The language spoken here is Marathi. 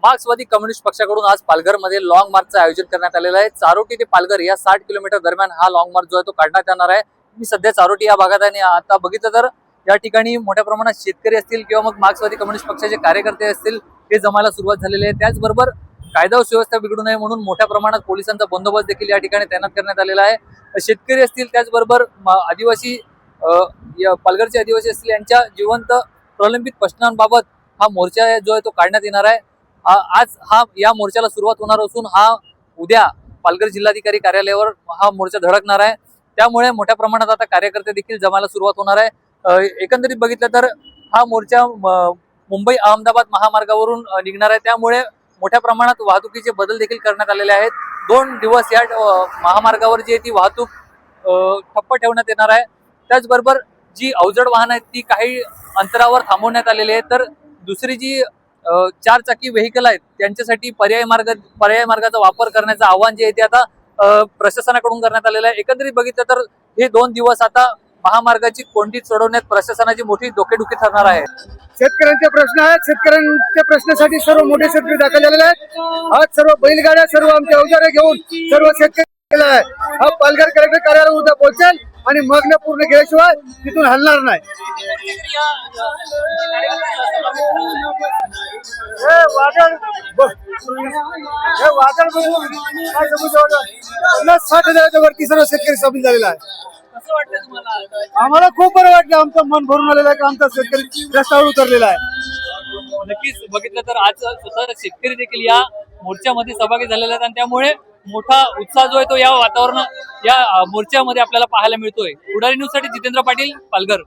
मार्क्सवादी कम्युनिस्ट पक्षाकडून आज पालघरमध्ये लॉंग मार्चचं आयोजन करण्यात आलेलं आहे। चारोटी ते पालघर या 60 किलोमीटर दरम्यान हा लॉंग मार्च जो आहे तो काढण्यात येणार आहे। मी सध्या चारोटी या भागात आहे आणि आता बघितलं तर या ठिकाणी मोठ्या प्रमाणात शेतकरी असतील किंवा मग मार्क्सवादी कम्युनिस्ट पक्षाचे कार्यकर्ते असतील हे जमायला सुरुवात झालेली आहे। त्याचबरोबर कायदा व सुव्यवस्था बिघडू नये म्हणून मोठ्या प्रमाणात पोलिसांचा बंदोबस्त देखील या ठिकाणी तैनात करण्यात आलेला आहे। शेतकरी असतील त्याचबरोबर आदिवासी पालघरचे आदिवासी असतील यांच्या जिवंत प्रलंबित प्रश्नांबाबत हा मोर्चा जो आहे तो काढण्यात येणार आहे। आज या मोर्चाला सुरुवात होणार असून उद्या पालघर जिल्हाधिकारी कार्यालयावर हा मोर्चा धडकणार आहे। त्यामुळे मोठ्या प्रमाणात आता कार्यकर्ते देखील जमायला सुरुवात होणार आहे। एकंदरीत बघितलं तर हा मोर्चा मुंबई अहमदाबाद महामार्गावरून निघणार आहे। त्यामुळे मोठ्या प्रमाणात वाहतुकीचे बदल देखील करण्यात आलेले आहेत। 2 दिवस या महामार्गावर जी ती वाहतूक ठप्प ठेवण्यात येणार आहे। त्याचबरोबर जी अवजड वाहनं आहेत ती काही अंतरावर थांबवण्यात आलेली आहेत, तर दुसरी जी 4 चाकी व्हेकल आहेत त्यांच्यासाठी पर्याय मार्गाचा वापर करण्याचं आवाहन जे आहे ते आता प्रशासनाकडून करण्यात आलेलं आहे। एकंदरीत बघितलं तर हे 2 दिवस आता महामार्गाची कोंडी सोडवण्यात प्रशासनाची मोठी डोकेदुखी ठरणार आहे। शेतकऱ्यांचे प्रश्न आहेत, शेतकऱ्यांच्या प्रश्नासाठी सर्व मोठे शेतकरी दाखल झालेले आहेत। आज सर्व बैलगाड्या सर्व आमच्या अवजारे घेऊन सर्व शेतकरी आहे। हा पालघर कलेक्टर कार्यालयावर उद्या पोहोचेल आणि मागण्या पूर्ण केल्याशिवाय तिथून हलणार नाही। हे वादळ बघून काय समजू 50-60 वरती सर्व शेतकरी सामील झालेला आहे। आम्हाला खूप बरं वाटलं, आमचं मन भरून आलेलं आहे की आमचा शेतकरी रस्त्यावर उतरलेला आहे। नक्कीच बघितलं तर आज स्वतः शेतकरी देखील या मोर्चामध्ये सहभागी झालेले आहेत आणि त्यामुळे मोठा उत्साह जो आहे तो या मोर्चामध्ये आपल्याला पाहायला मिळतोय। पुढारी न्यूज साठी जितेंद्र पाटील, पालघर।